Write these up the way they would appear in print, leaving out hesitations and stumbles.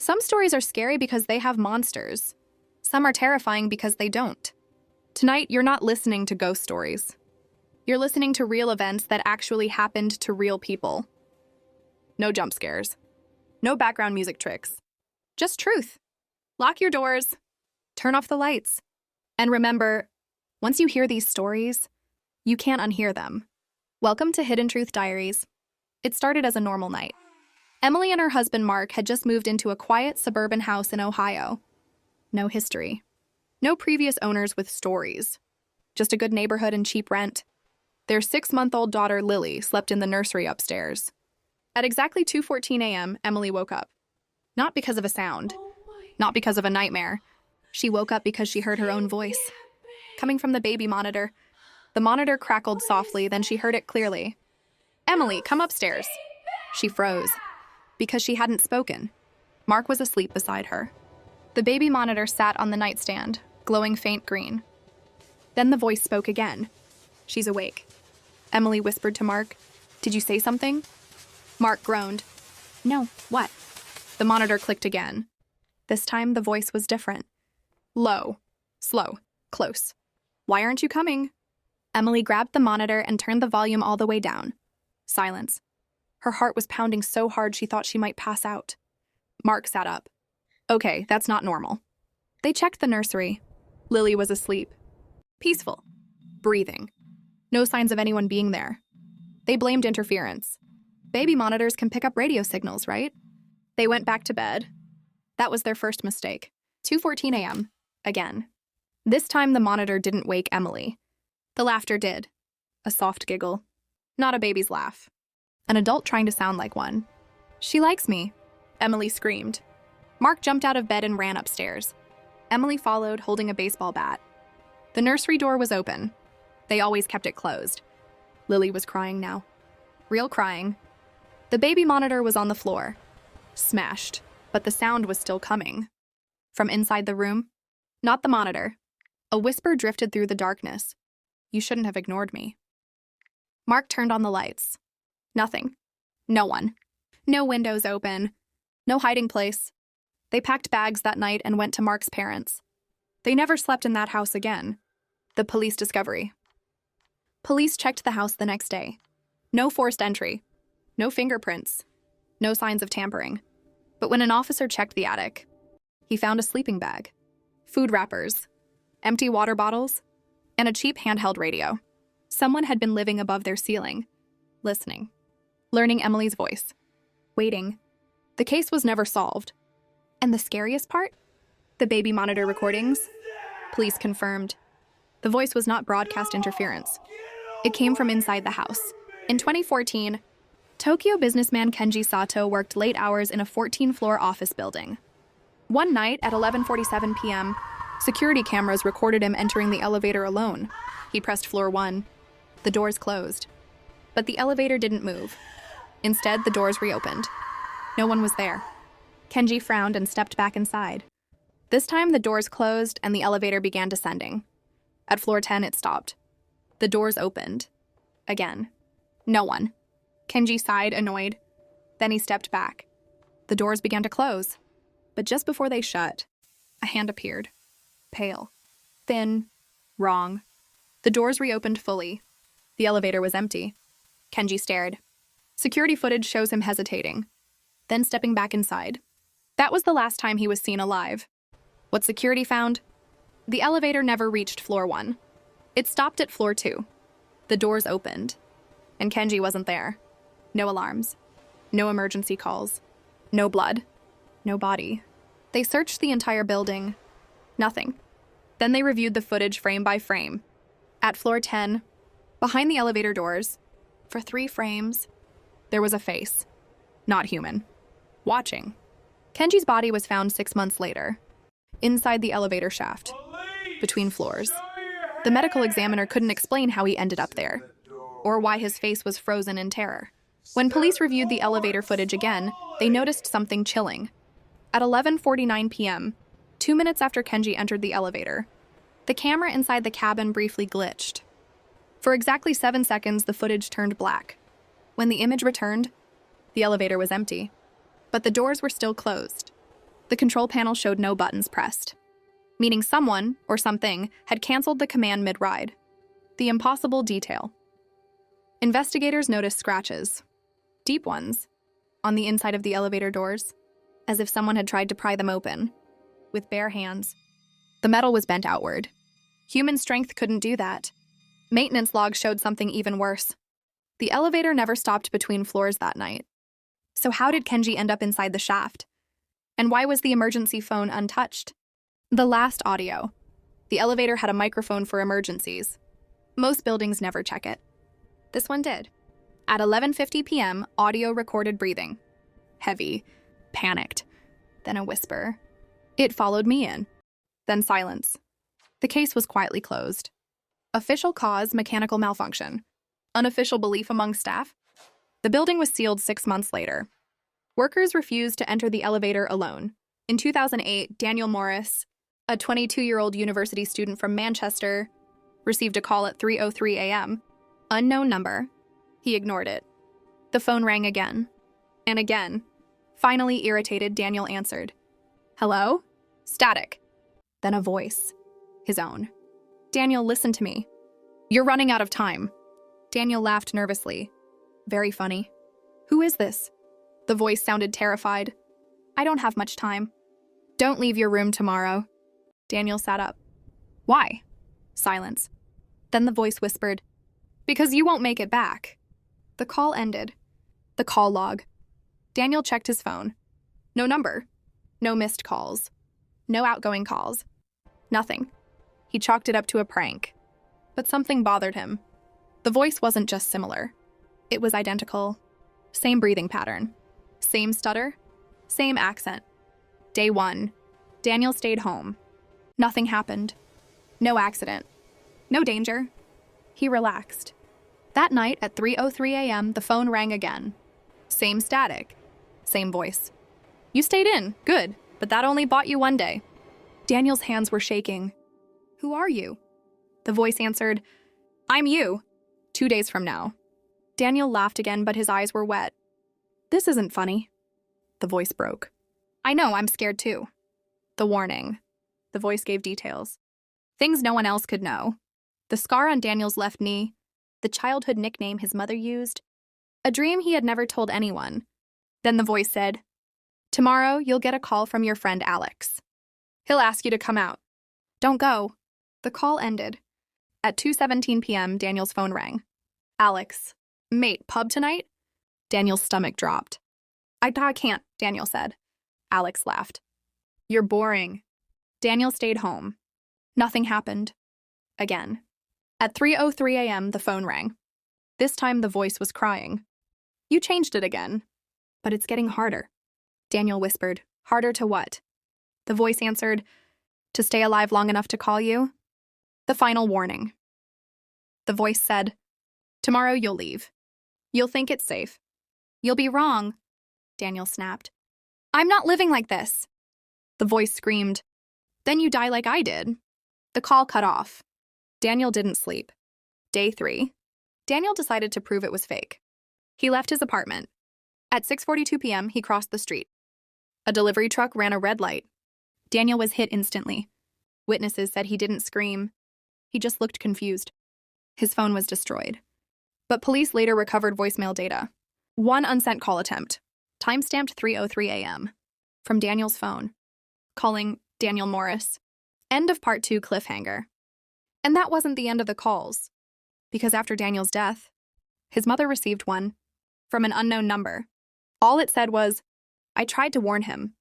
Some stories are scary because they have monsters. Some are terrifying because they don't. Tonight, you're not listening to ghost stories. You're listening to real events that actually happened to real people. No jump scares. No background music tricks. Just truth. Lock your doors. Turn off the lights. And remember, once you hear these stories, you can't unhear them. Welcome to Hidden Truth Diaries. It started as a normal night. Emily and her husband Mark had just moved into a quiet suburban house in Ohio. No history. No previous owners with stories. Just a good neighborhood and cheap rent. Their 6-month-old daughter Lily slept in the nursery upstairs. At exactly 2:14 a.m., Emily woke up. Not because of a sound. Not because of a nightmare. She woke up because she heard her own voice. Coming from the baby monitor. The monitor crackled softly, then she heard it clearly. "Emily, come upstairs." She froze. Because she hadn't spoken. Mark was asleep beside her. The baby monitor sat on the nightstand, glowing faint green. Then the voice spoke again. "She's awake." Emily whispered to Mark, "Did you say something?" Mark groaned. "No, what?" The monitor clicked again. This time the voice was different. Low, slow, close. "Why aren't you coming?" Emily grabbed the monitor and turned the volume all the way down. Silence. Her heart was pounding so hard she thought she might pass out. Mark sat up. "Okay, that's not normal." They checked the nursery. Lily was asleep. Peaceful. Breathing. No signs of anyone being there. They blamed interference. Baby monitors can pick up radio signals, right? They went back to bed. That was their first mistake. 2:14 a.m. Again. This time the monitor didn't wake Emily. The laughter did. A soft giggle. Not a baby's laugh. An adult trying to sound like one. "She likes me," Emily screamed. Mark jumped out of bed and ran upstairs. Emily followed, holding a baseball bat. The nursery door was open. They always kept it closed. Lily was crying now. Real crying. The baby monitor was on the floor. Smashed, but the sound was still coming. From inside the room? Not the monitor. A whisper drifted through the darkness. "You shouldn't have ignored me." Mark turned on the lights. Nothing. No one. No windows open. No hiding place. They packed bags that night and went to Mark's parents. They never slept in that house again. The police discovery. Police checked the house the next day. No forced entry. No fingerprints. No signs of tampering. But when an officer checked the attic, he found a sleeping bag, food wrappers, empty water bottles, and a cheap handheld radio. Someone had been living above their ceiling, listening, learning Emily's voice, waiting. The case was never solved. And the scariest part? The baby monitor recordings? Police confirmed. The voice was not broadcast interference. It came from inside the house. In 2014, Tokyo businessman Kenji Sato worked late hours in a 14-floor office building. One night at 11:47 p.m., security cameras recorded him entering the elevator alone. He pressed floor 1. The doors closed. But the elevator didn't move. Instead, the doors reopened. No one was there. Kenji frowned and stepped back inside. This time, the doors closed and the elevator began descending. At floor 10, it stopped. The doors opened. Again. No one. Kenji sighed, annoyed. Then he stepped back. The doors began to close. But just before they shut, a hand appeared. Pale. Thin. Wrong. The doors reopened fully. The elevator was empty. Kenji stared. Security footage shows him hesitating, then stepping back inside. That was the last time he was seen alive. What security found? The elevator never reached floor 1. It stopped at floor 2. The doors opened, and Kenji wasn't there. No alarms. No emergency calls. No blood. No body. They searched the entire building. Nothing. Then they reviewed the footage frame by frame. At floor 10, behind the elevator doors, for 3 frames, there was a face. Not human. Watching. Kenji's body was found 6 months later, inside the elevator shaft, between floors. The medical examiner couldn't explain how he ended up there, or why his face was frozen in terror. When police reviewed the elevator footage again, they noticed something chilling. At 11:49 p.m., 2 minutes after Kenji entered the elevator, the camera inside the cabin briefly glitched. For exactly 7 seconds, the footage turned black. When the image returned, the elevator was empty, but the doors were still closed. The control panel showed no buttons pressed, meaning someone or something had canceled the command mid-ride. The impossible detail. Investigators noticed scratches, deep ones, on the inside of the elevator doors, as if someone had tried to pry them open, with bare hands. The metal was bent outward. Human strength couldn't do that. Maintenance logs showed something even worse. The elevator never stopped between floors that night. So how did Kenji end up inside the shaft? And why was the emergency phone untouched? The last audio. The elevator had a microphone for emergencies. Most buildings never check it. This one did. At 11:50 p.m., audio recorded breathing. Heavy, panicked, then a whisper. It followed me in. Then silence. The case was quietly closed. Official cause, mechanical malfunction. Unofficial belief among staff. The building was sealed 6 months later. Workers refused to enter the elevator alone. In 2008, Daniel Morris, a 22-year-old university student from Manchester, received a call at 3:03 a.m. Unknown number. He ignored it. The phone rang again. And again. Finally irritated, Daniel answered. Hello? Static. Then a voice. His own. Daniel, listen to me. You're running out of time. Daniel laughed nervously. Very funny. Who is this? The voice sounded terrified. I don't have much time. Don't leave your room tomorrow. Daniel sat up. Why? Silence. Then the voice whispered, because you won't make it back. The call ended. The call log. Daniel checked his phone. No number. No missed calls. No outgoing calls. Nothing. He chalked it up to a prank. But something bothered him. The voice wasn't just similar. It was identical. Same breathing pattern. Same stutter. Same accent. Day 1. Daniel stayed home. Nothing happened. No accident. No danger. He relaxed. That night at 3:03 a.m., the phone rang again. Same static. Same voice. You stayed in. Good. But that only bought you one day. Daniel's hands were shaking. Who are you? The voice answered, I'm you. 2 days from now. Daniel laughed again, but his eyes were wet. This isn't funny. The voice broke. I know, I'm scared too. The warning. The voice gave details. Things no one else could know. The scar on Daniel's left knee. The childhood nickname his mother used. A dream he had never told anyone. Then the voice said, tomorrow you'll get a call from your friend Alex. He'll ask you to come out. Don't go. The call ended. At 2:17 p.m., Daniel's phone rang. Alex. Mate, pub tonight? Daniel's stomach dropped. I can't, Daniel said. Alex laughed. You're boring. Daniel stayed home. Nothing happened. Again. At 3:03 a.m., the phone rang. This time the voice was crying. You changed it again. But it's getting harder. Daniel whispered. Harder to what? The voice answered, to stay alive long enough to call you. The final warning. The voice said, tomorrow you'll leave. You'll think it's safe. You'll be wrong. Daniel snapped. I'm not living like this. The voice screamed. Then you die like I did. The call cut off. Daniel didn't sleep. Day 3. Daniel decided to prove it was fake. He left his apartment. At 6:42 p.m., he crossed the street. A delivery truck ran a red light. Daniel was hit instantly. Witnesses said he didn't scream. He just looked confused. His phone was destroyed. But police later recovered voicemail data. One unsent call attempt, timestamped 3:03 a.m., from Daniel's phone, calling Daniel Morris. End of part 2 cliffhanger. And that wasn't the end of the calls, because after Daniel's death, his mother received one from an unknown number. All it said was, I tried to warn him.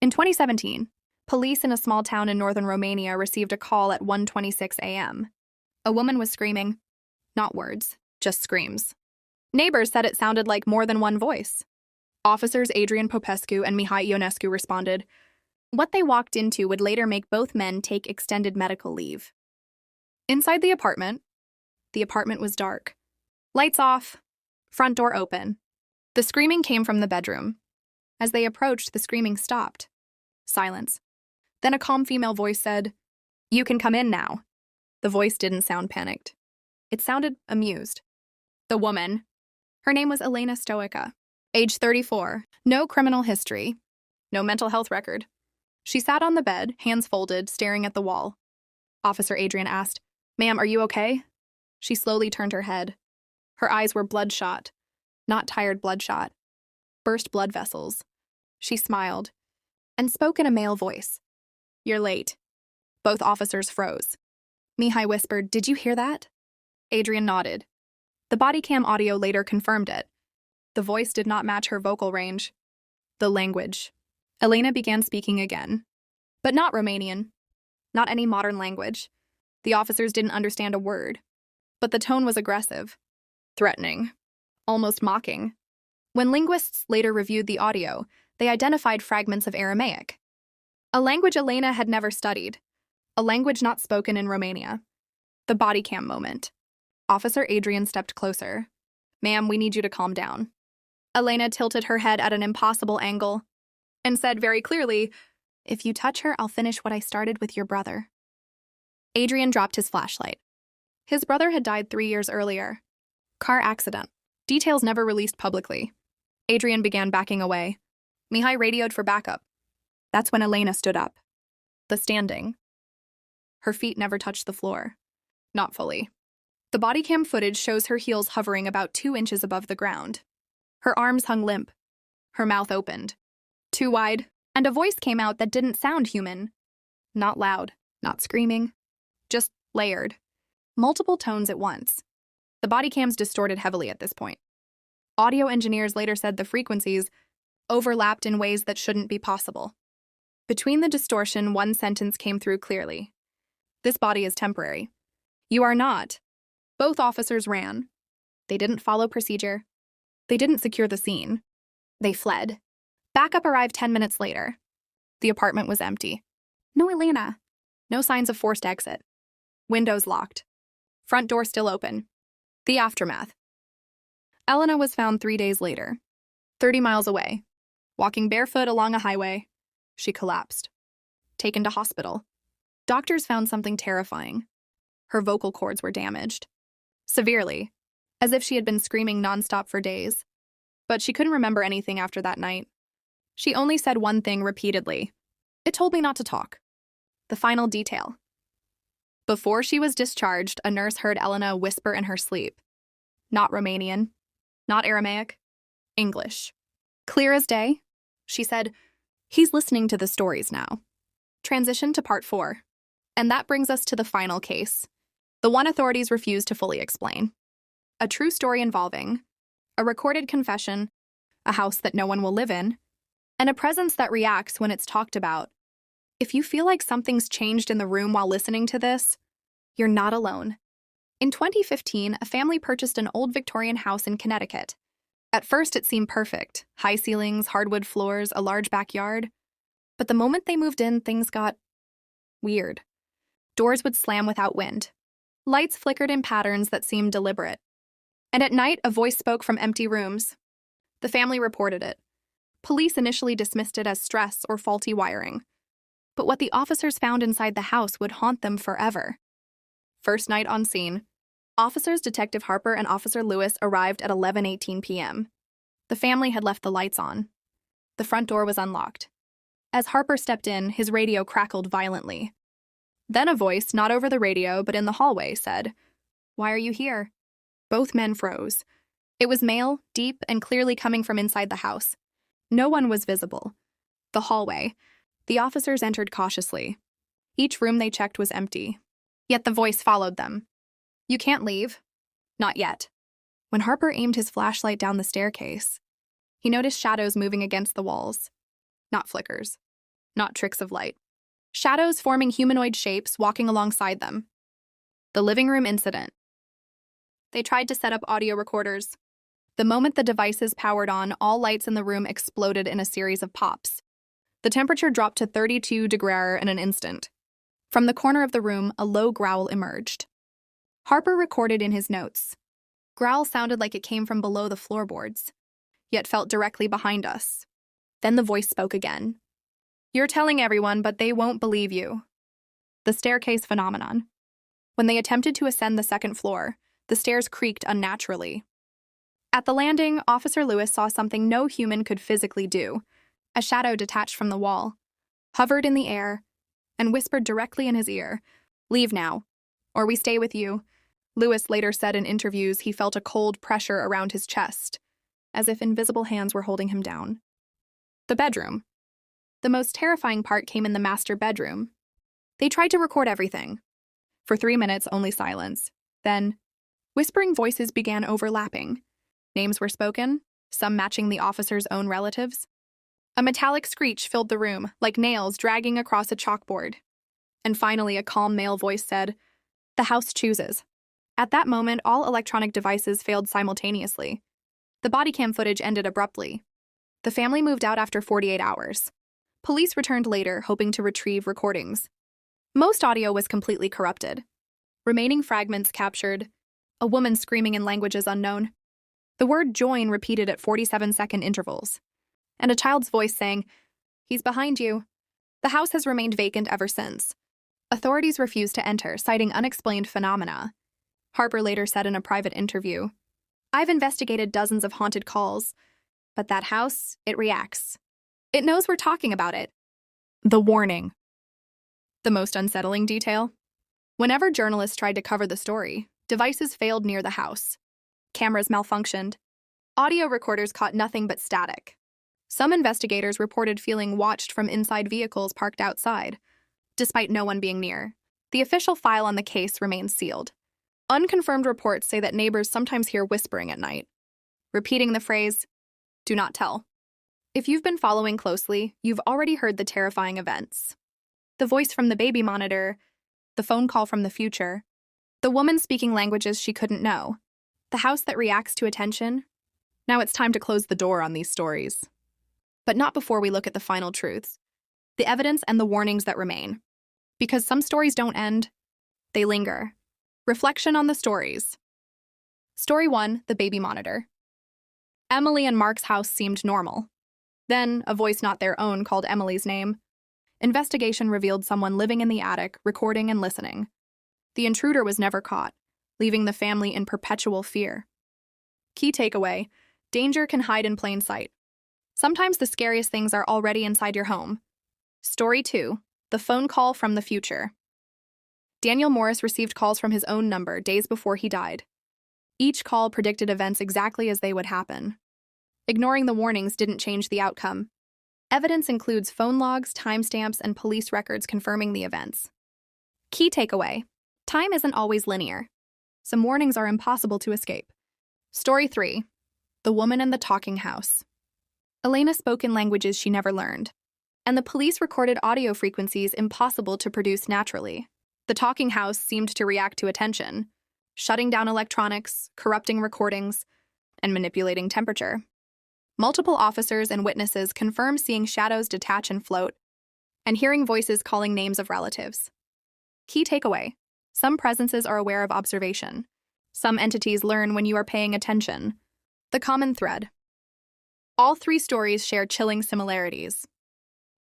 In 2017, police in a small town in northern Romania received a call at 1:26 a.m. A woman was screaming. Not words, just screams. Neighbors said it sounded like more than one voice. Officers Adrian Popescu and Mihai Ionescu responded. What they walked into would later make both men take extended medical leave. Inside the apartment was dark. Lights off, front door open. The screaming came from the bedroom. As they approached, the screaming stopped. Silence. Then a calm female voice said, You can come in now. The voice didn't sound panicked. It sounded amused. The woman, her name was Elena Stoica, age 34, no criminal history, no mental health record. She sat on the bed, hands folded, staring at the wall. Officer Adrian asked, "Ma'am, are you okay?" She slowly turned her head. Her eyes were bloodshot. Not tired bloodshot. Burst blood vessels. She smiled and spoke in a male voice. "You're late." Both officers froze. Mihai whispered, "Did you hear that?" Adrian nodded. The body cam audio later confirmed it. The voice did not match her vocal range. The language. Elena began speaking again. But not Romanian. Not any modern language. The officers didn't understand a word. But the tone was aggressive. Threatening. Almost mocking. When linguists later reviewed the audio, they identified fragments of Aramaic. A language Elena had never studied. A language not spoken in Romania. The body cam moment. Officer Adrian stepped closer. "Ma'am, we need you to calm down." Elena tilted her head at an impossible angle and said very clearly, "If you touch her, I'll finish what I started with your brother." Adrian dropped his flashlight. His brother had died 3 years earlier. Car accident. Details never released publicly. Adrian began backing away. Mihai radioed for backup. That's when Elena stood up. The standing. Her feet never touched the floor. Not fully. The body cam footage shows her heels hovering about 2 inches above the ground. Her arms hung limp. Her mouth opened. Too wide, and a voice came out that didn't sound human. Not loud, not screaming. Just layered. Multiple tones at once. The body cams distorted heavily at this point. Audio engineers later said the frequencies overlapped in ways that shouldn't be possible. Between the distortion, one sentence came through clearly. "This body is temporary. You are not." Both officers ran. They didn't follow procedure. They didn't secure the scene. They fled. Backup arrived 10 minutes later. The apartment was empty. No Elena. No signs of forced exit. Windows locked. Front door still open. The aftermath. Elena was found 3 days later, 30 miles away, walking barefoot along a highway. She collapsed. Taken to hospital. Doctors found something terrifying. Her vocal cords were damaged. Severely, as if she had been screaming nonstop for days. But she couldn't remember anything after that night. She only said one thing repeatedly. "It told me not to talk." The final detail. Before she was discharged, a nurse heard Elena whisper in her sleep. Not Romanian. Not Aramaic. English. Clear as day. She said, "He's listening to the stories now." Transition to part 4. And that brings us to the final case. The one authorities refuse to fully explain. A true story involving a recorded confession, a house that no one will live in, and a presence that reacts when it's talked about. If you feel like something's changed in the room while listening to this, you're not alone. In 2015, a family purchased an old Victorian house in Connecticut. At first, it seemed perfect. High ceilings, hardwood floors, a large backyard. But the moment they moved in, things got weird. Doors would slam without wind. Lights flickered in patterns that seemed deliberate. And at night, a voice spoke from empty rooms. The family reported it. Police initially dismissed it as stress or faulty wiring. But what the officers found inside the house would haunt them forever. First night on scene, officers Detective Harper and Officer Lewis arrived at 11:18 p.m. The family had left the lights on. The front door was unlocked. As Harper stepped in, his radio crackled violently. Then a voice, not over the radio but in the hallway, said, "Why are you here?" Both men froze. It was male, deep, and clearly coming from inside the house. No one was visible. The hallway. The officers entered cautiously. Each room they checked was empty. Yet the voice followed them. "You can't leave." "Not yet." When Harper aimed his flashlight down the staircase, he noticed shadows moving against the walls. Not flickers. Not tricks of light. Shadows forming humanoid shapes walking alongside them. The living room incident. They tried to set up audio recorders. The moment the devices powered on, all lights in the room exploded in a series of pops. The temperature dropped to 32 degrees in an instant. From the corner of the room, a low growl emerged. Harper recorded in his notes. Growl sounded like it came from below the floorboards, yet felt directly behind us. Then the voice spoke again. "You're telling everyone, but they won't believe you." The staircase phenomenon. When they attempted to ascend the second floor, the stairs creaked unnaturally. At the landing, Officer Lewis saw something no human could physically do. A shadow detached from the wall. hovered in the air, and whispered directly in his ear, "Leave now, or we stay with you." Lewis later said in interviews he felt a cold pressure around his chest, as if invisible hands were holding him down. The bedroom. The most terrifying part came in the master bedroom. They tried to record everything. For 3 minutes, only silence. Then, whispering voices began overlapping. Names were spoken, some matching the officer's own relatives. A metallic screech filled the room, like nails dragging across a chalkboard. And finally, a calm male voice said, "The house chooses." At that moment, all electronic devices failed simultaneously. The body cam footage ended abruptly. The family moved out after 48 hours. Police returned later, hoping to retrieve recordings. Most audio was completely corrupted. Remaining fragments captured a woman screaming in languages unknown, the word join repeated at 47-second intervals, and a child's voice saying, "He's behind you." The house has remained vacant ever since. Authorities refused to enter, citing unexplained phenomena. Harper later said in a private interview, "I've investigated dozens of haunted calls, but that house, it reacts. It knows we're talking about it." The warning. The most unsettling detail? Whenever journalists tried to cover the story, devices failed near the house. Cameras malfunctioned. Audio recorders caught nothing but static. Some investigators reported feeling watched from inside vehicles parked outside, despite no one being near. The official file on the case remains sealed. Unconfirmed reports say that neighbors sometimes hear whispering at night, repeating the phrase, "Do not tell." If you've been following closely, you've already heard the terrifying events. The voice from the baby monitor, the phone call from the future, the woman speaking languages she couldn't know, the house that reacts to attention. Now it's time to close the door on these stories. But not before we look at the final truths, the evidence and the warnings that remain. Because some stories don't end, they linger. Reflection on the stories. Story 1, the baby monitor. Emily and Mark's house seemed normal. Then, a voice not their own called Emily's name. Investigation revealed someone living in the attic, recording and listening. The intruder was never caught, leaving the family in perpetual fear. Key takeaway: danger can hide in plain sight. Sometimes the scariest things are already inside your home. Story 2, the phone call from the future. Daniel Morris received calls from his own number days before he died. Each call predicted events exactly as they would happen. Ignoring the warnings didn't change the outcome. Evidence includes phone logs, timestamps, and police records confirming the events. Key takeaway: time isn't always linear. Some warnings are impossible to escape. Story 3, the woman in the talking house. Elena spoke in languages she never learned, and the police recorded audio frequencies impossible to produce naturally. The talking house seemed to react to attention, shutting down electronics, corrupting recordings, and manipulating temperature. Multiple officers and witnesses confirm seeing shadows detach and float, and hearing voices calling names of relatives. Key takeaway: some presences are aware of observation. Some entities learn when you are paying attention. The common thread. All 3 stories share chilling similarities.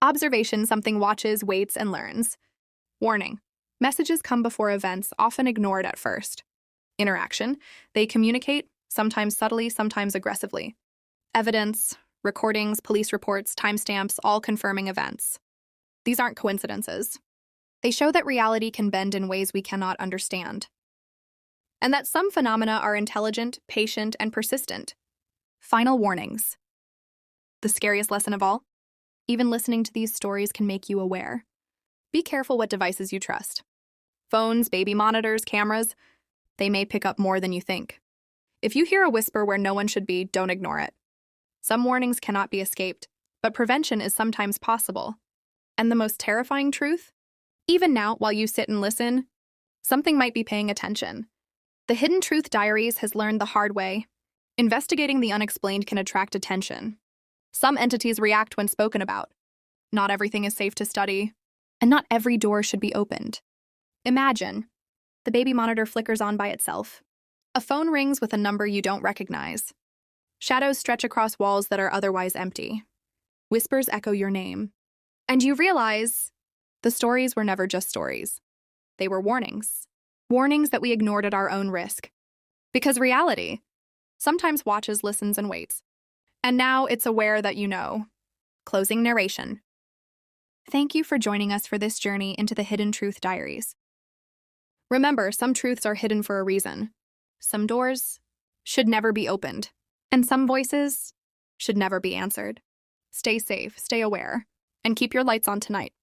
Observation: something watches, waits, and learns. Warning: messages come before events, often ignored at first. Interaction: they communicate, sometimes subtly, sometimes aggressively. Evidence: recordings, police reports, timestamps, all confirming events. These aren't coincidences. They show that reality can bend in ways we cannot understand, and that some phenomena are intelligent, patient, and persistent. Final warnings. The scariest lesson of all? Even listening to these stories can make you aware. Be careful what devices you trust. Phones, baby monitors, cameras, they may pick up more than you think. If you hear a whisper where no one should be, don't ignore it. Some warnings cannot be escaped, but prevention is sometimes possible. And the most terrifying truth? Even now, while you sit and listen, something might be paying attention. The Hidden Truth Diaries has learned the hard way. Investigating the unexplained can attract attention. Some entities react when spoken about. Not everything is safe to study, and not every door should be opened. Imagine, the baby monitor flickers on by itself. A phone rings with a number you don't recognize. Shadows stretch across walls that are otherwise empty. Whispers echo your name. And you realize the stories were never just stories. They were warnings. Warnings that we ignored at our own risk. Because reality sometimes watches, listens, and waits. And now it's aware that you know. Closing narration. Thank you for joining us for this journey into the Hidden Truth Diaries. Remember, some truths are hidden for a reason. Some doors should never be opened, and some voices should never be answered. Stay safe, stay aware, and keep your lights on tonight.